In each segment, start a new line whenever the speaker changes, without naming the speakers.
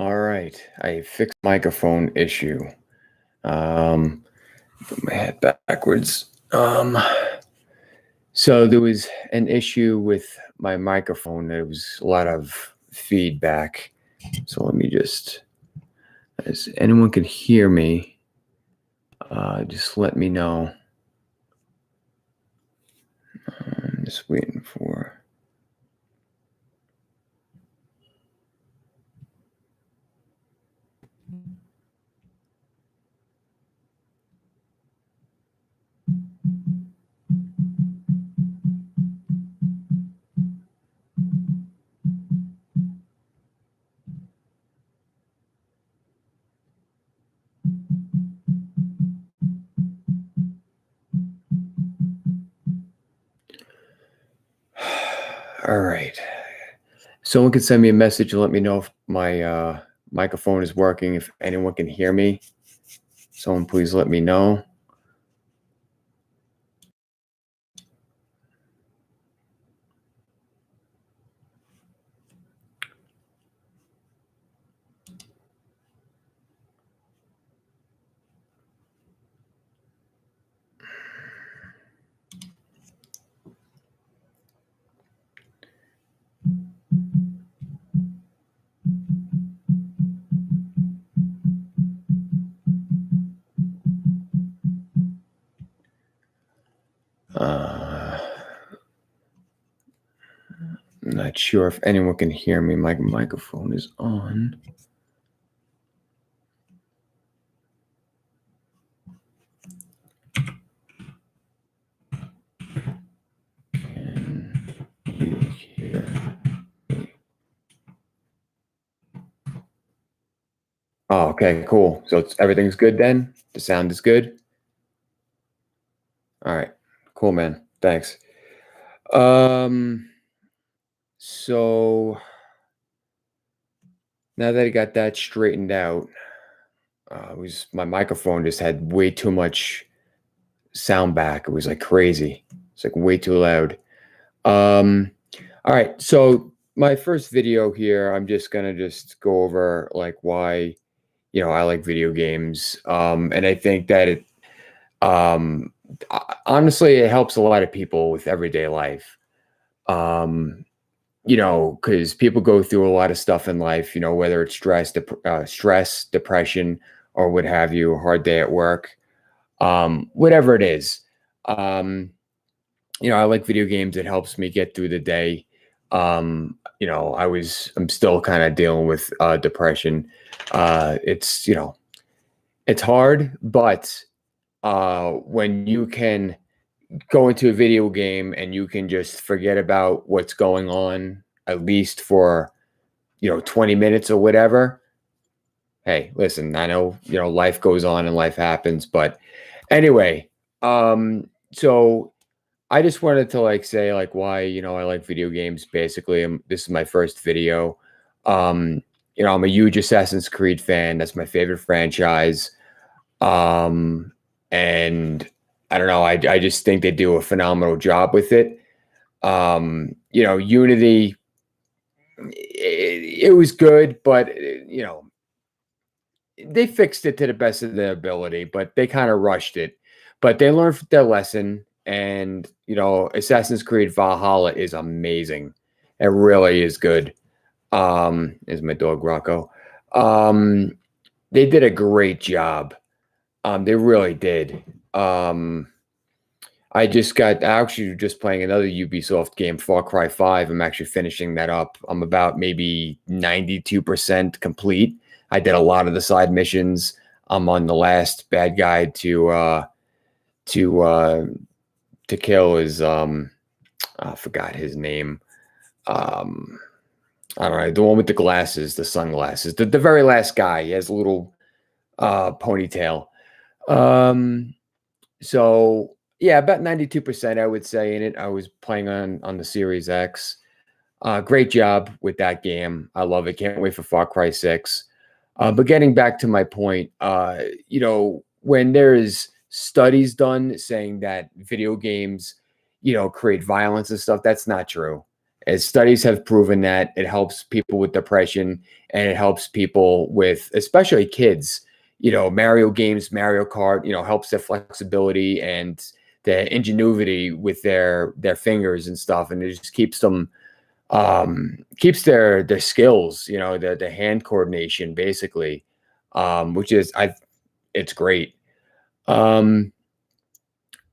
All right, I fixed microphone issue. Um, Put my head backwards. So there was an issue with my microphone. There was a lot of feedback. So let me just, as anyone can hear me, just let me know. I'm just waiting for. All right. Someone can send me a message and let me know if my microphone is working. If anyone can hear me, someone please let me know. I'm not sure if anyone can hear me. My microphone is on. Can you hear me? Oh, okay, cool. So everything's good then? The sound is good? All right. Cool, man. Thanks. So now that I got that straightened out, it was my microphone just had way too much sound back. It was like crazy. It's like way too loud. All right. So my first video here, I'm just gonna just go over like why, I like video games. And I think that um, honestly, it helps a lot of people with everyday life. Um, because people go through a lot of stuff in life, whether it's stress, depression, or what have you, a hard day at work, whatever it is. Um, I like video games. It helps me get through the day. I'm still kind of dealing with depression. It's hard, but when you can go into a video game and you can just forget about what's going on, at least for 20 minutes or whatever. Hey, listen, I know, life goes on and life happens, but anyway, so I just wanted to like say like why, I like video games basically. This is my first video. I'm a huge Assassin's Creed fan. That's my favorite franchise. And I don't know, I just think they do a phenomenal job with it. Unity, it was good, but they fixed it to the best of their ability, but they kind of rushed it. But they learned their lesson, and Assassin's Creed Valhalla is amazing. It really is good. Is my dog Rocco. They did a great job. They really did. I actually just playing another Ubisoft game, Far Cry 5. I'm actually finishing that up. I'm about maybe 92% complete. I did a lot of the side missions. I'm on the last bad guy to kill is I forgot his name. I don't know, the one with the glasses, the sunglasses. The very last guy. He has a little ponytail. So yeah, about 92% I would say in it. I was playing on the Series X. Great job with that game. I love it. Can't wait for Far Cry 6. But getting back to my point, when there's studies done saying that video games, create violence and stuff, that's not true. As studies have proven that it helps people with depression and it helps people with, especially kids, Mario games, Mario Kart, helps their flexibility and their ingenuity with their fingers and stuff, and it just keeps their skills, the hand coordination basically, which is it's great.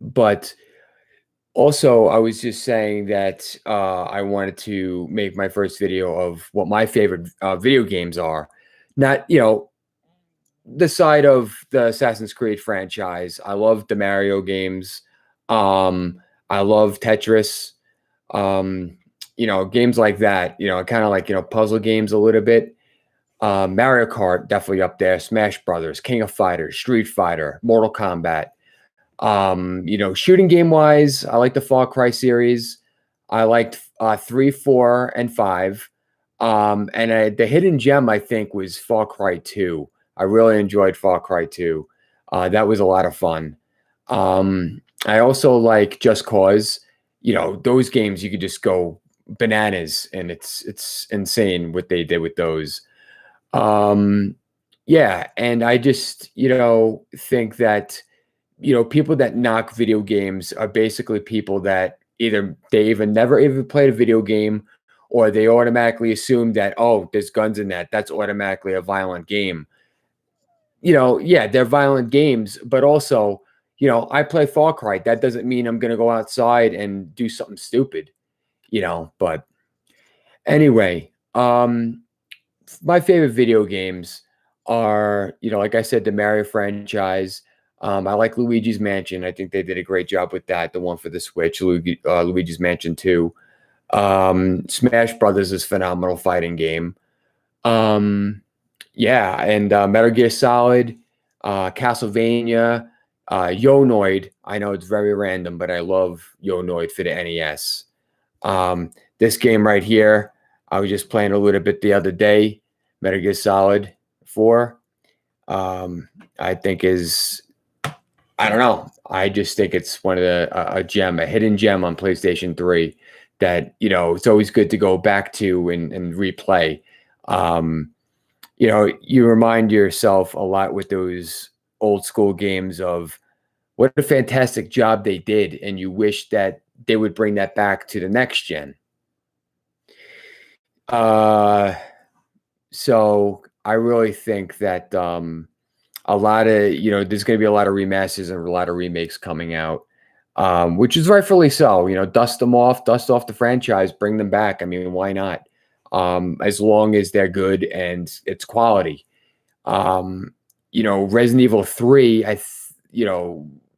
But also, I was just saying that I wanted to make my first video of what my favorite video games are. Not, the side of the Assassin's Creed franchise. I love the Mario games. I love Tetris. Games like that, kind of like, puzzle games a little bit. Mario Kart, definitely up there. Smash Brothers, King of Fighters, Street Fighter, Mortal Kombat. Shooting game wise, I like the Far Cry series. I liked 3, 4, and 5. The hidden gem, I think, was Far Cry 2. I really enjoyed Far Cry 2. That was a lot of fun. I also like Just Cause. Those games you could just go bananas, and it's insane what they did with those. Yeah, and I just, think that people that knock video games are basically people that either they even never even played a video game, or they automatically assume that, oh, there's guns in that. That's automatically a violent game. Yeah, they're violent games, but also, I play Far Cry. That doesn't mean I'm going to go outside and do something stupid, but anyway, my favorite video games are, like I said, the Mario franchise. I like Luigi's Mansion. I think they did a great job with that. The one for the Switch, Luigi's Mansion 2. Smash Brothers is a phenomenal fighting game. Yeah, and Metal Gear Solid, Castlevania, Yonoid. I know it's very random, but I love Yonoid for the NES. This game right here, I was just playing a little bit the other day. Metal Gear Solid 4. I think I don't know. I just think it's one of a hidden gem on PlayStation 3 that, it's always good to go back to and replay. You remind yourself a lot with those old school games of what a fantastic job they did, and you wish that they would bring that back to the next gen. So I really think that a lot of, there's going to be a lot of remasters and a lot of remakes coming out, which is rightfully so. Dust off the franchise, bring them back. I mean, why not? As long as they're good and it's quality. Resident Evil 3,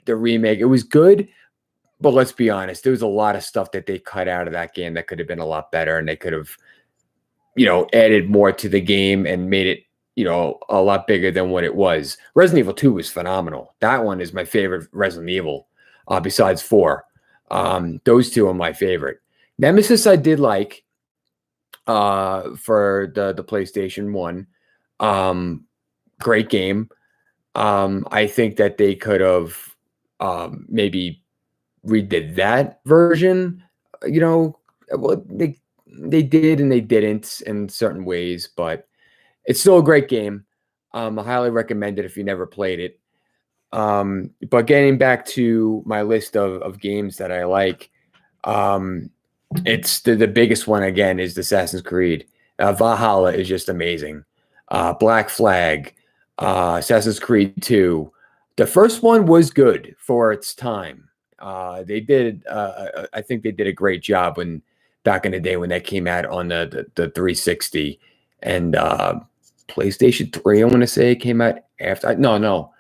the remake, it was good, but let's be honest, there was a lot of stuff that they cut out of that game that could have been a lot better, and they could have, added more to the game and made it, a lot bigger than what it was. Resident Evil 2 was phenomenal. That one is my favorite Resident Evil, besides 4. Those two are my favorite. Nemesis I did like, for the PlayStation 1. Great game. I think that they could have maybe redid that version. Well, they did and they didn't in certain ways, but it's still a great game. I highly recommend it if you never played it. But getting back to my list of games that I like, it's the biggest one again is Assassin's Creed. Valhalla is just amazing. Black Flag, Assassin's Creed 2. The first one was good for its time. I think they did a great job back in the day when that came out on the 360 and PlayStation 3. I want to say it came out after. No.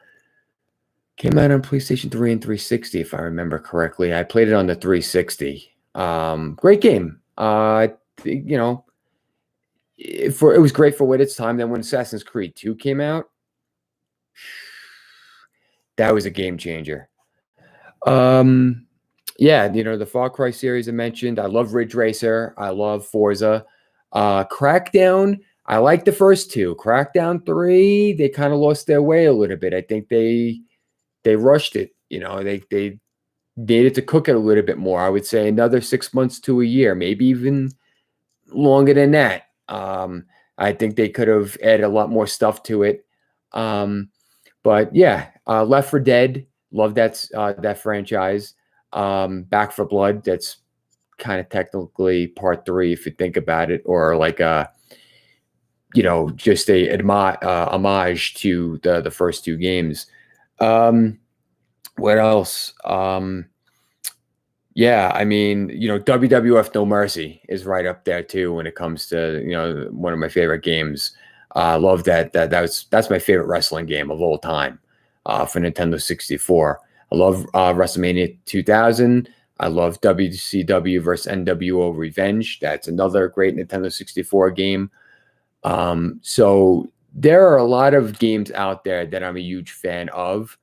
Came out on PlayStation 3 and 360, if I remember correctly. I played it on the 360. Great game. It was great for what its time. Then when Assassin's Creed 2 came out, that was a game changer. Yeah, the Far Cry series I mentioned. I love Ridge Racer. I love Forza. Crackdown, I like the first two. Crackdown 3, they kind of lost their way a little bit. I think they rushed it. They needed to cook it a little bit more. I would say another 6 months to a year, maybe even longer than that. I think they could have added a lot more stuff to it. But yeah, Left 4 Dead, love that franchise. Back 4 Blood, that's kind of technically part 3 if you think about it, or like just a homage to the first 2 games. What else? Yeah, I mean, WWF No Mercy is right up there too when it comes to, one of my favorite games. I love that. That's my favorite wrestling game of all time, for Nintendo 64. I love WrestleMania 2000. I love WCW versus NWO Revenge. That's another great Nintendo 64 game. So there are a lot of games out there that I'm a huge fan of.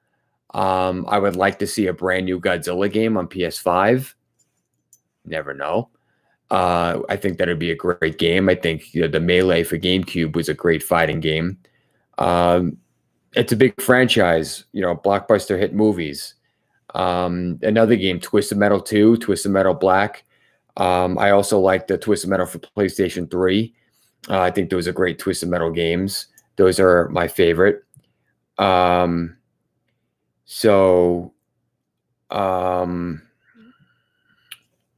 I would like to see a brand new Godzilla game on PS5. Never know. I think that would be a great game. I think the Melee for GameCube was a great fighting game. It's a big franchise, blockbuster hit movies. Another game, Twisted Metal 2, Twisted Metal Black. I also like the Twisted Metal for PlayStation 3. I think those are great Twisted Metal games. Those are my favorite.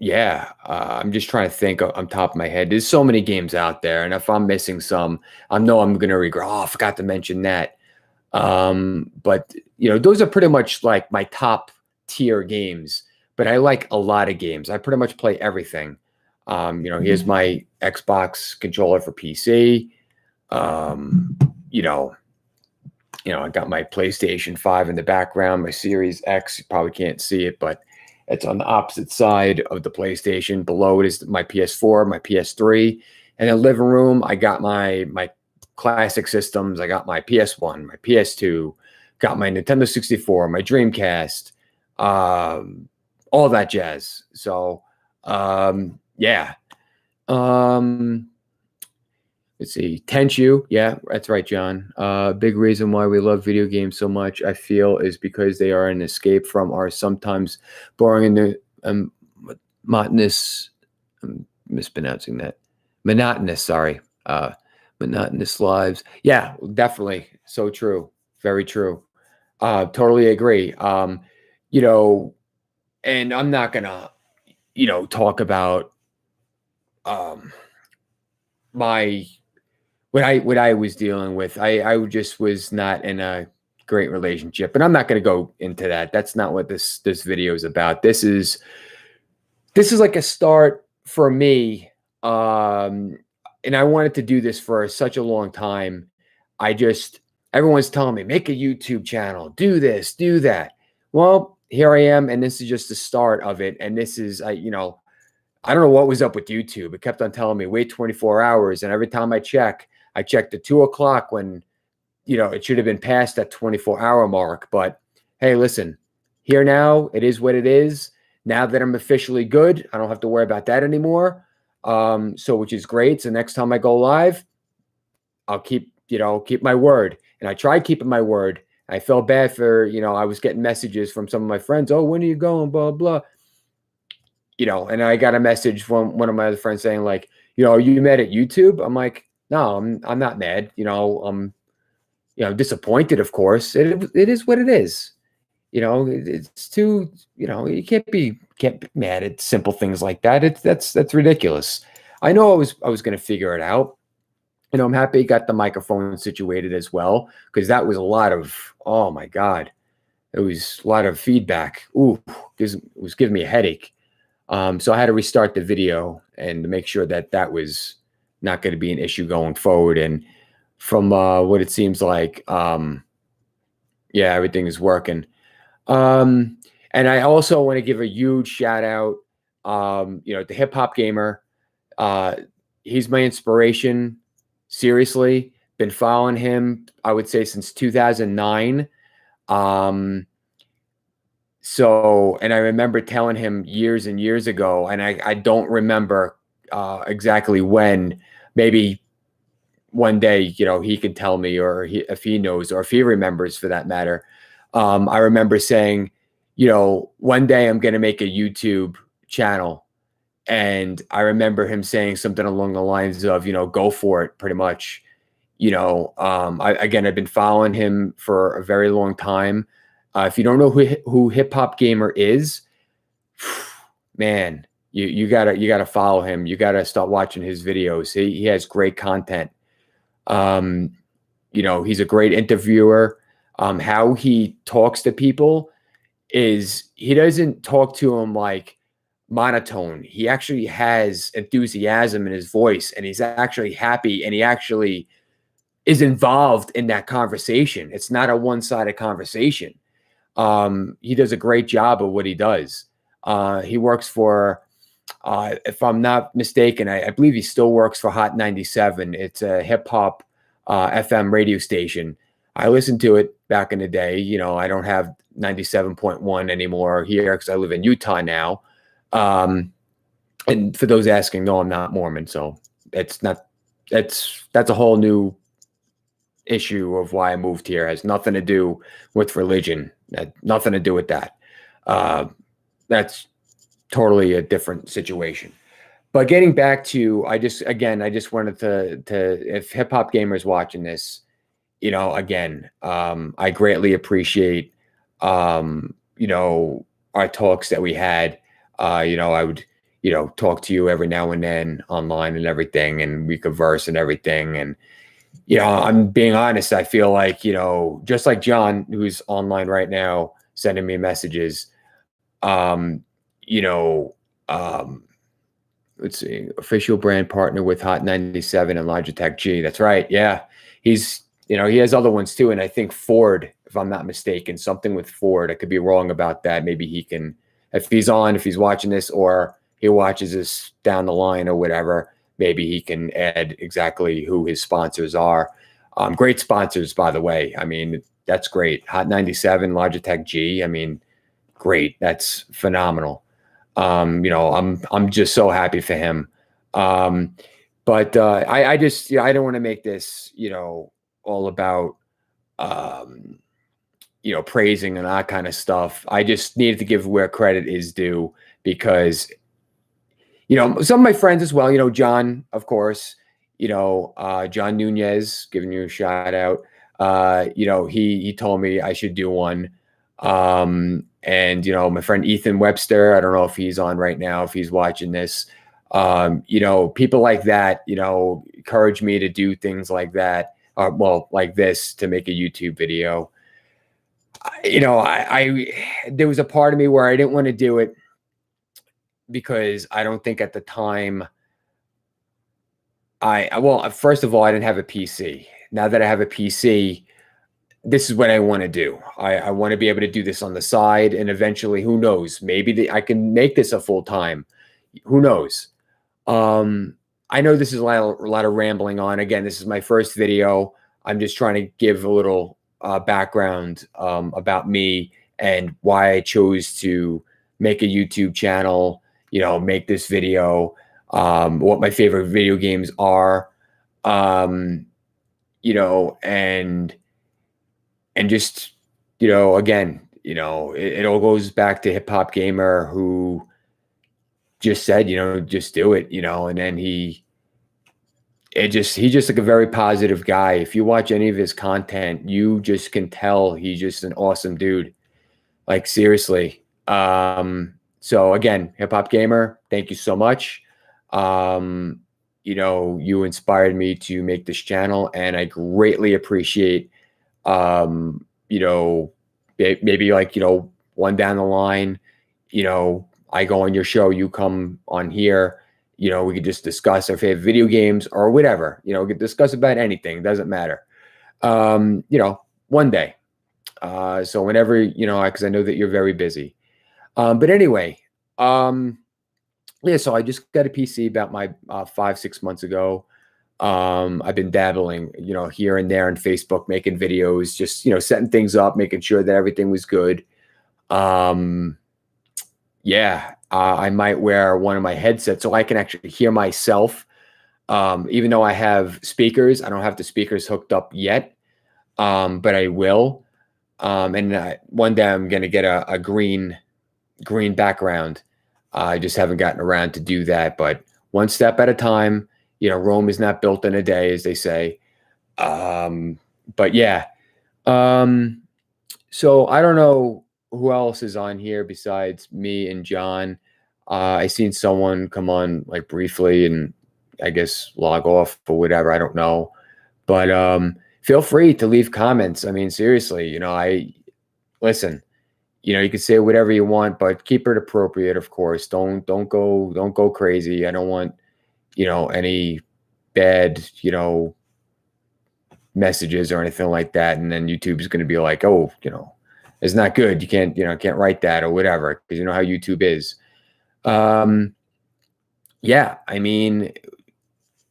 Yeah, I'm just trying to think on top of my head. There's so many games out there, and if I'm missing some, I know I'm gonna regret. Oh, I forgot to mention that. But those are pretty much like my top tier games. But I like a lot of games. I pretty much play everything. Here's my Xbox controller for PC. I got my PlayStation 5 in the background, my Series X. You probably can't see it, but it's on the opposite side of the PlayStation. Below it is my PS4, my PS3. And in the living room, I got my classic systems. I got my PS1, my PS2, got my Nintendo 64, my Dreamcast, all that jazz. So, yeah. Let's see. Tenchu. Yeah, that's right, John. Big reason why we love video games so much, I feel, is because they are an escape from our sometimes boring and monotonous, I'm mispronouncing that. Monotonous, sorry. Monotonous lives. Yeah, definitely. So true. Very true. Totally agree. And I'm not gonna, talk about my what I was dealing with. I just was not in a great relationship, and I'm not going to go into that. That's not what this video is about. This is like a start for me, and I wanted to do this for such a long time. Everyone's telling me, make a YouTube channel, do this, do that. Well, here I am, and this is just the start of it. And this is, I don't know what was up with YouTube. It kept on telling me, wait 24 hours. And every time I checked at 2:00 when, it should have been past that 24-hour mark. But hey, listen, here now, it is what it is. Now that I'm officially good, I don't have to worry about that anymore. Which is great. So next time I go live, I'll keep my word. And I tried keeping my word. I felt bad for, I was getting messages from some of my friends. Oh, when are you going? Blah, blah. And I got a message from one of my other friends saying like, are you mad at YouTube? I'm like, no, I'm not mad. I'm, disappointed, of course. It is what it is. It's too, you can't be mad at simple things like that. That's ridiculous. I know I was going to figure it out. I'm happy I got the microphone situated as well, because that was a lot of, oh my God, it was a lot of feedback. Ooh, it was giving me a headache. So I had to restart the video and to make sure that was not going to be an issue going forward. And from what it seems like, yeah, everything is working. And I also want to give a huge shout out, to Hip Hop Gamer. He's my inspiration. Seriously, been following him, I would say, since 2009. And I remember telling him years and years ago, and I don't remember exactly when. Maybe one day, he can tell me, or if he knows, or if he remembers for that matter. I remember saying, one day I'm going to make a YouTube channel. And I remember him saying something along the lines of, go for it, pretty much. I've been following him for a very long time. If you don't know who Hip Hop Gamer is, man, you gotta follow him. You gotta start watching his videos. He has great content. He's a great interviewer. How he talks to people is he doesn't talk to them like monotone. He actually has enthusiasm in his voice, and he's actually happy, and he actually is involved in that conversation. It's not a one-sided conversation. He does a great job of what he does. He works for, if I'm not mistaken, I believe he still works for Hot 97. It's a hip hop FM radio station. I listened to it back in the day. I don't have 97.1 anymore here because I live in Utah now. And for those asking, no, I'm not Mormon. So that's a whole new issue of why I moved here. It has nothing to do with religion. Nothing to do with that. That's totally a different situation. But getting back to, I just wanted to if Hip Hop Gamer's watching this, I greatly appreciate, our talks that we had. I would, talk to you every now and then online and everything, and we converse and everything. And, I'm being honest. I feel like, just like John, who's online right now, sending me messages, let's see, official brand partner with Hot 97 and Logitech G. That's right. Yeah. He has other ones too. And I think Ford, if I'm not mistaken, something with Ford. I could be wrong about that. Maybe he can, if he's watching this, or he watches this down the line or whatever, maybe he can add exactly who his sponsors are. Great sponsors, by the way. I mean, that's great. Hot 97, Logitech G. I mean, great. That's phenomenal. I'm just so happy for him. But I just, I don't want to make this, all about, praising and that kind of stuff. I just needed to give where credit is due, because, some of my friends as well, John, of course, John Nunez, giving you a shout out. He told me I should do one. And, my friend Ethan Webster, I don't know if he's on right now, if he's watching this, people like that, encourage me to do things like that, like this, to make a YouTube video. There was a part of me where I didn't want to do it, because I don't think at the time first of all, I didn't have a PC. Now that I have a PC, this is what I want to do. I want to be able to do this on the side, and eventually, who knows, maybe I can make this a full time. Who knows? I know this is a lot of rambling on. Again, this is my first video. I'm just trying to give a little background about me and why I chose to make a YouTube channel, make this video, what my favorite video games are, and just, again, it all goes back to Hip Hop Gamer, who just said, just do it, and then he's just like a very positive guy. If you watch any of his content, you just can tell he's just an awesome dude. Like, seriously. So again, Hip Hop Gamer, thank you so much. You inspired me to make this channel, and I greatly appreciate, maybe like, one down the line, I go on your show, you come on here, we could just discuss our favorite video games or whatever, we could discuss about anything. It doesn't matter. One day. So whenever, because I know that you're very busy. But anyway, yeah, so I just got a PC about 5-6 months ago. I've been dabbling, here and there on Facebook, making videos, just, setting things up, making sure that everything was good. Yeah, I might wear one of my headsets so I can actually hear myself. Even though I have speakers, I don't have the speakers hooked up yet, but I will. And one day I'm going to get a green background. I just haven't gotten around to do that, but one step at a time. Rome is not built in a day, as they say. But yeah. Um, so I don't know who else is on here besides me and John. I seen someone come on like briefly and I guess log off or whatever. I don't know. But feel free to leave comments. I mean, seriously, I listen. You can say whatever you want, but keep it appropriate, of course. Don't go crazy. I don't want any bad messages or anything like that. And then YouTube is going to be like, oh, it's not good. You can't write that or whatever, because you know how YouTube is. Yeah, I mean,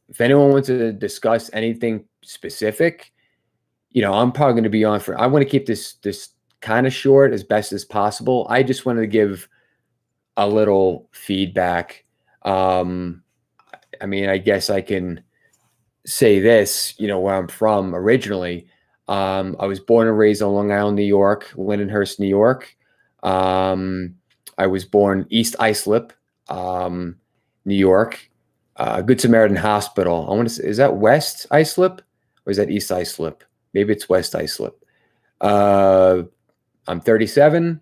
if anyone wants to discuss anything specific, I'm probably going to be on for. I want to keep this kind of short as best as possible. I just wanted to give a little feedback. I mean, I guess I can say this, where I'm from originally. I was born and raised on Long Island, New York, Lindenhurst, New York. I was born East Islip, New York. Good Samaritan Hospital. I want to say, is that West Islip or is that East Islip? Maybe it's West Islip. I'm 37.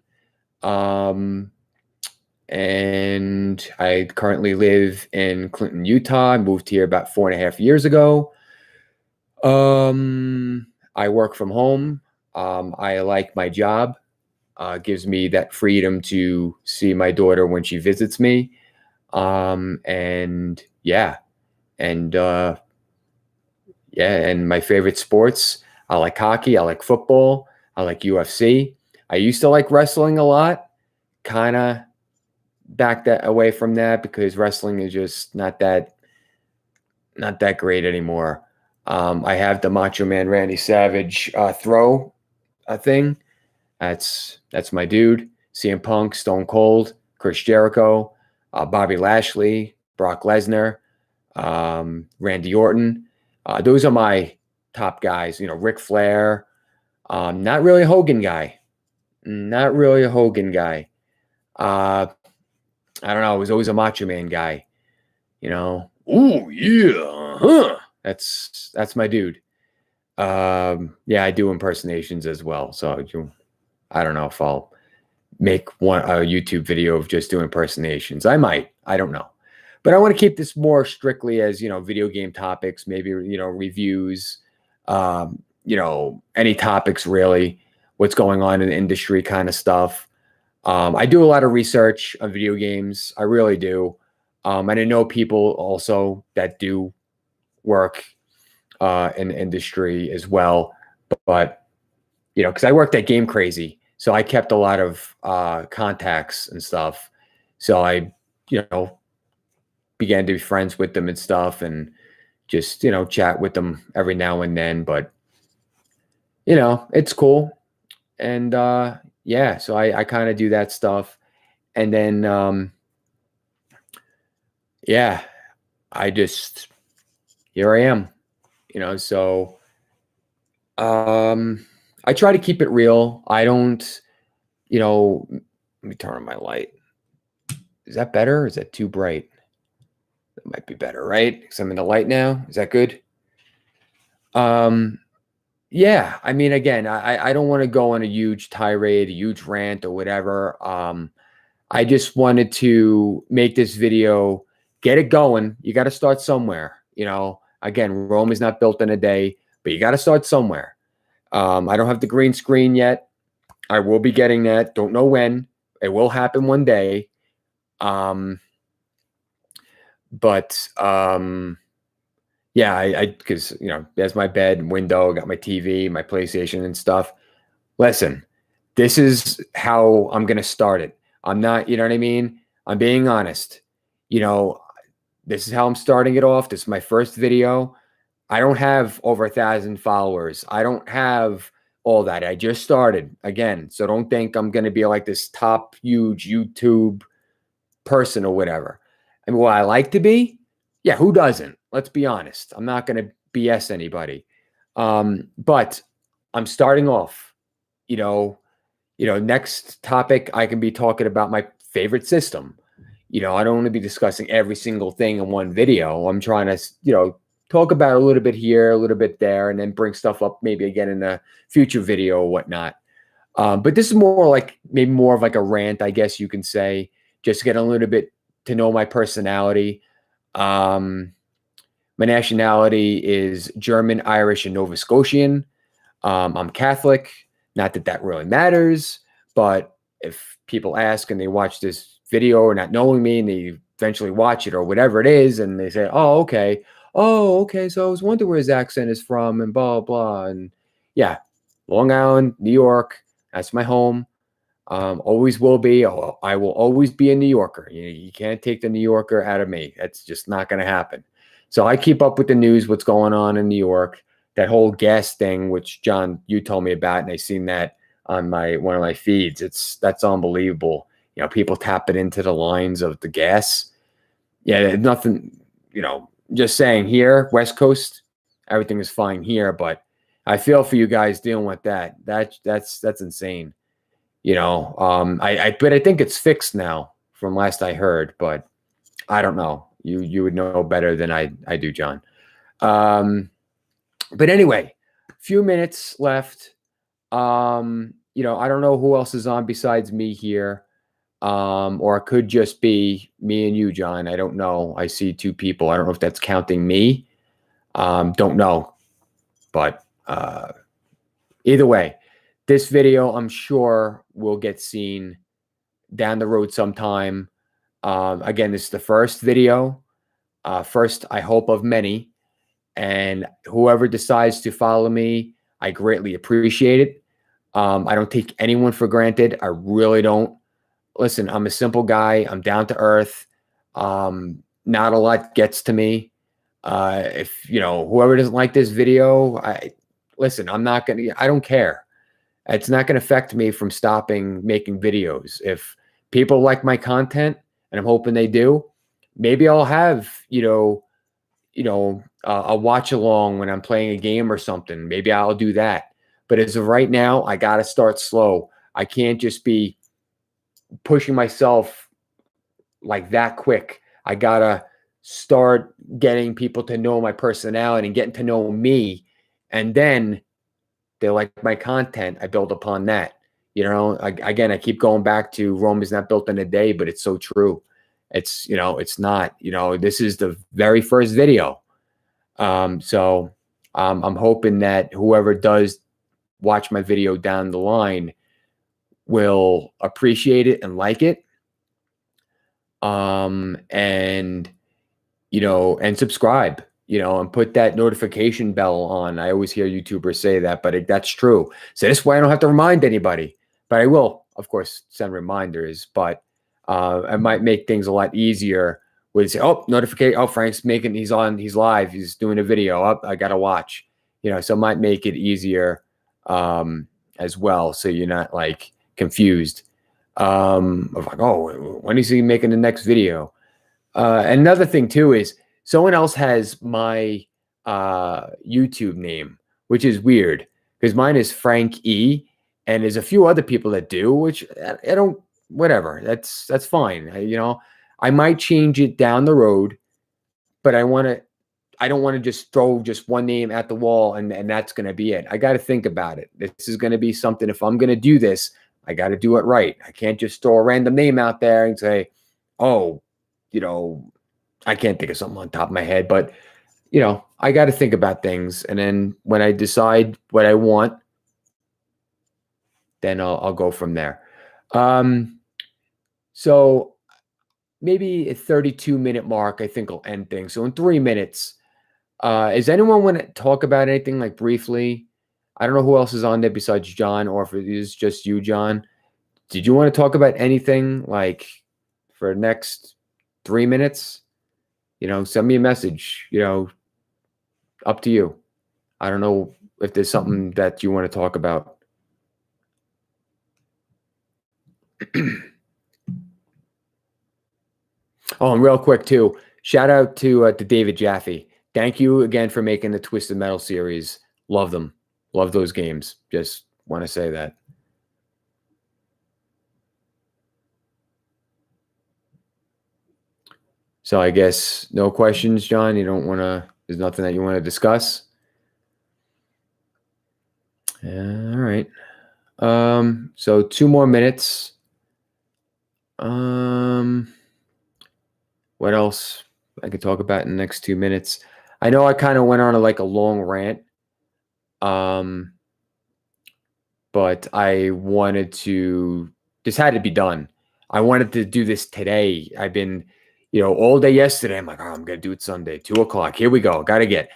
And I currently live in Clinton, Utah. I moved here about 4.5 years ago. I work from home. I like my job. Gives me that freedom to see my daughter when she visits me. And yeah, and and my favorite sports, I like hockey, I like football, I like UFC. I used to like wrestling a lot, kind of back that away from that because wrestling is just not that great anymore. I have the Macho Man Randy Savage throw thing. That's my dude. CM Punk, Stone Cold, Chris Jericho, Bobby Lashley, Brock Lesnar, Randy Orton. Those are my top guys. Ric Flair. Not really a Hogan guy. Not really a Hogan guy. I don't know. I was always a Macho Man guy. Oh yeah, huh? That's my dude. Yeah, I do impersonations as well. So I don't know if I'll make a YouTube video of just doing impersonations. I might. I don't know. But I want to keep this more strictly as, video game topics, maybe, reviews, any topics really, what's going on in the industry kind of stuff. I do a lot of research on video games. I really do. And I know people also that do work in the industry as well. But, because I worked at Game Crazy, so I kept a lot of contacts and stuff. So I, began to be friends with them and stuff and just, chat with them every now and then. But, it's cool. And yeah, so I kind of do that stuff. And then, yeah, here I am, so I try to keep it real. I don't, let me turn on my light. Is that better? Or is that too bright? That might be better, right? Because I'm in the light now. Is that good? Yeah, I mean, again, I don't want to go on a huge tirade, a huge rant or whatever. I just wanted to make this video, get it going. You got to start somewhere. Again, Rome is not built in a day, but you got to start somewhere. I don't have the green screen yet. I will be getting that. Don't know when. It will happen one day. But yeah, I because there's my bed, window, got my TV, my PlayStation and stuff. Listen, this is how I'm gonna start it. I'm not, you know what I mean? I'm being honest. This is how I'm starting it off. This is my first video. I don't have over 1,000 followers. I don't have all that. I just started again. So don't think I'm going to be like this top huge YouTube person or whatever. I mean, will I like to be? Yeah, who doesn't? Let's be honest. I'm not going to BS anybody. But I'm starting off, next topic, I can be talking about my favorite system. I don't want to be discussing every single thing in one video. I'm trying to, talk about a little bit here, a little bit there, and then bring stuff up maybe again in a future video or whatnot. But this is more like maybe more of like a rant, I guess you can say, just to get a little bit to know my personality. My nationality is German, Irish, and Nova Scotian. I'm Catholic. Not that that really matters, but if people ask and they watch this video or not knowing me and they eventually watch it or whatever it is, and they say, oh, okay, so I was wondering where his accent is from and blah, blah. And yeah, Long Island, New York, that's my home. Always will be. I will always be a New Yorker. You can't take the New Yorker out of me. That's just not going to happen. So I keep up with the news, what's going on in New York. That whole gas thing, which John, you told me about, and I seen that on one of my feeds. That's unbelievable. People tap it into the lines of the gas. Yeah, nothing. Just saying here, West Coast, everything is fine here, but I feel for you guys dealing with that. That's insane. But I think it's fixed now from last I heard, but I don't know. You would know better than I do, John. But anyway, few minutes left. I don't know who else is on besides me here. Or it could just be me and you, John. I don't know. I see two people. I don't know if that's counting me. Don't know. But either way, this video, I'm sure, will get seen down the road sometime. Again, this is the first video. First, I hope, of many. And whoever decides to follow me, I greatly appreciate it. I don't take anyone for granted. I really don't. Listen, I'm a simple guy. I'm down to earth. Not a lot gets to me. If, whoever doesn't like this video, listen, I don't care. It's not going to affect me from stopping making videos. If people like my content, and I'm hoping they do, maybe I'll have, a watch along when I'm playing a game or something. Maybe I'll do that. But as of right now, I got to start slow. I can't just be pushing myself like that quick. I got to start getting people to know my personality and getting to know me. And then they like my content. I build upon that. Again, I keep going back to Rome is not built in a day, but it's so true. It's not, this is the very first video. So I'm hoping that whoever does watch my video down the line will appreciate it and like it. And subscribe, and put that notification bell on. I always hear YouTubers say that, but that's true. So this way I don't have to remind anybody, but I will, of course, send reminders, but I might make things a lot easier with say, notification. Oh, Frank's he's live. He's doing a video up. I got to watch, so it might make it easier, as well. So you're not like confused, of like, when is he making the next video? Another thing too is someone else has my YouTube name, which is weird because mine is Frank E, and there's a few other people that do, which I don't. Whatever, that's fine. I might change it down the road, but I don't want to just throw just one name at the wall and that's going to be it. I got to think about it. This is going to be something. If I'm going to do this, I got to do it right. I can't just throw a random name out there and say, I can't think of something on top of my head, but I got to think about things. And then when I decide what I want, then I'll go from there. So maybe a 32-minute mark, I think I'll end things. So in 3 minutes, does anyone want to talk about anything like briefly? I don't know who else is on there besides John, or if it is just you, John. Did you want to talk about anything like for the next 3 minutes? Send me a message, up to you. I don't know if there's something that you want to talk about. Oh, and real quick too, shout out to David Jaffe. Thank you again for making the Twisted Metal series. Love them. Love those games. Just want to say that. So I guess no questions, John. You don't want to. There's nothing that you want to discuss. All right. So 2 more minutes. What else I could talk about in the next 2 minutes? I know I kind of went on a long rant. Um, but I wanted to. This had to be done. I wanted to do this today. I've been, all day yesterday. I'm like, oh, I'm gonna do it Sunday, 2 o'clock. Here we go. Got to get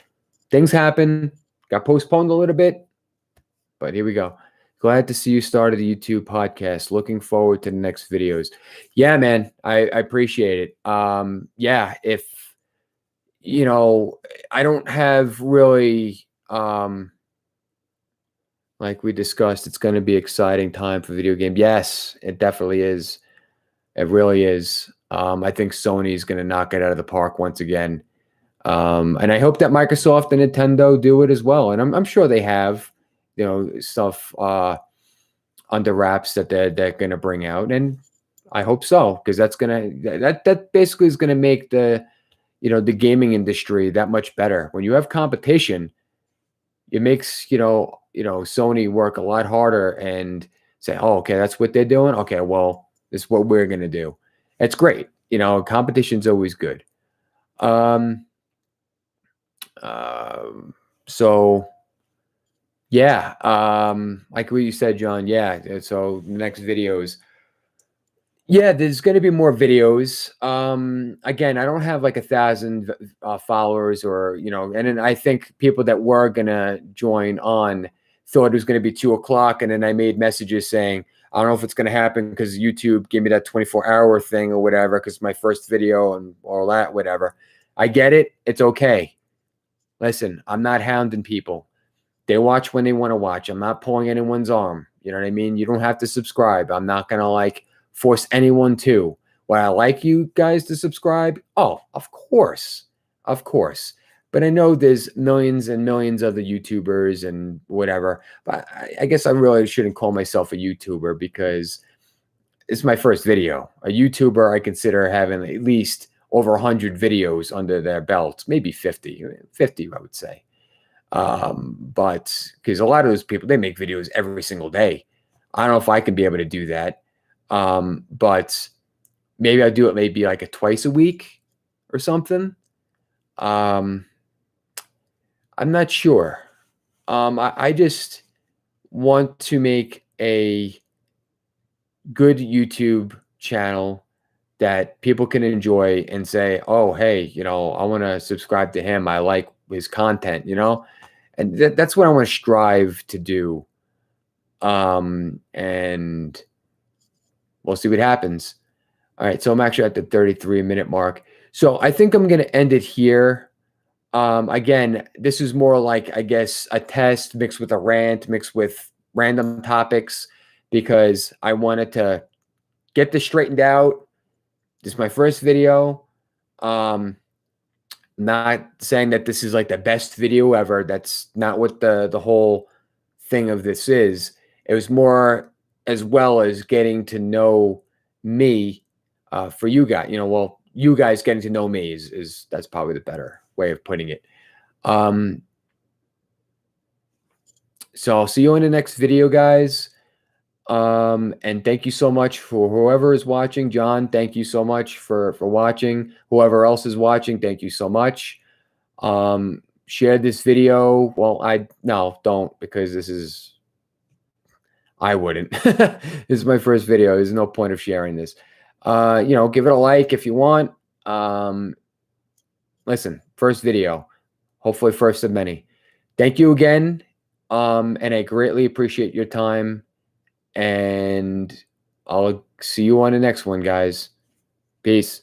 things happen. Got postponed a little bit, but here we go. Glad to see you started the YouTube podcast. Looking forward to the next videos. Yeah, man, I appreciate it. Yeah, if I don't have really, like we discussed, it's going to be exciting time for video game. Yes, it definitely is. It really is. I think Sony's going to knock it out of the park once again. And I hope that Microsoft and Nintendo do it as well. And I'm sure they have, stuff under wraps that they're going to bring out. And I hope so, because that basically is going to make the gaming industry that much better. When you have competition, it makes, Sony work a lot harder and say, oh, okay, that's what they're doing. Okay, well, this is what we're going to do. It's great. Competition's always good. So yeah, like what you said, John, yeah. So the next videos, yeah, there's going to be more videos. Again, I don't have like 1,000 followers and then I think people that were going to join on thought it was going to be 2 o'clock. And then I made messages saying, I don't know if it's going to happen because YouTube gave me that 24-hour thing or whatever, because my first video and all that, whatever. I get it. It's okay. Listen, I'm not hounding people. They watch when they want to watch. I'm not pulling anyone's arm. You know what I mean? You don't have to subscribe. I'm not going to force anyone to. Would I like you guys to subscribe? Oh, of course. Of course. But I know there's millions and millions of the YouTubers and whatever. But I guess I really shouldn't call myself a YouTuber because it's my first video. A YouTuber, I consider having at least over 100 videos under their belt, maybe 50, I would say. But because a lot of those people, they make videos every single day. I don't know if I can be able to do that. But maybe I do it maybe like twice a week or something. I'm not sure. I just want to make a good YouTube channel that people can enjoy and say, oh, hey, I want to subscribe to him. I like his content, and that's what I want to strive to do. And we'll see what happens. All right. So I'm actually at the 33-minute mark. So I think I'm going to end it here. Again, this is more like, I guess, a test mixed with a rant, mixed with random topics, because I wanted to get this straightened out. This is my first video. Not saying that this is like the best video ever. That's not what the whole thing of this is. It was more as well as getting to know me for you guys. Well, you guys getting to know me is that's probably the better way of putting it. So I'll see you in the next video, guys. And thank you so much for whoever is watching. John, thank you so much for watching. Whoever else is watching, thank you so much. Share this video. Well, don't, because I wouldn't. This is my first video. There's no point of sharing this. Give it a like if you want. Listen, first video, hopefully first of many. Thank you again. And I greatly appreciate your time. And I'll see you on the next one, guys. Peace.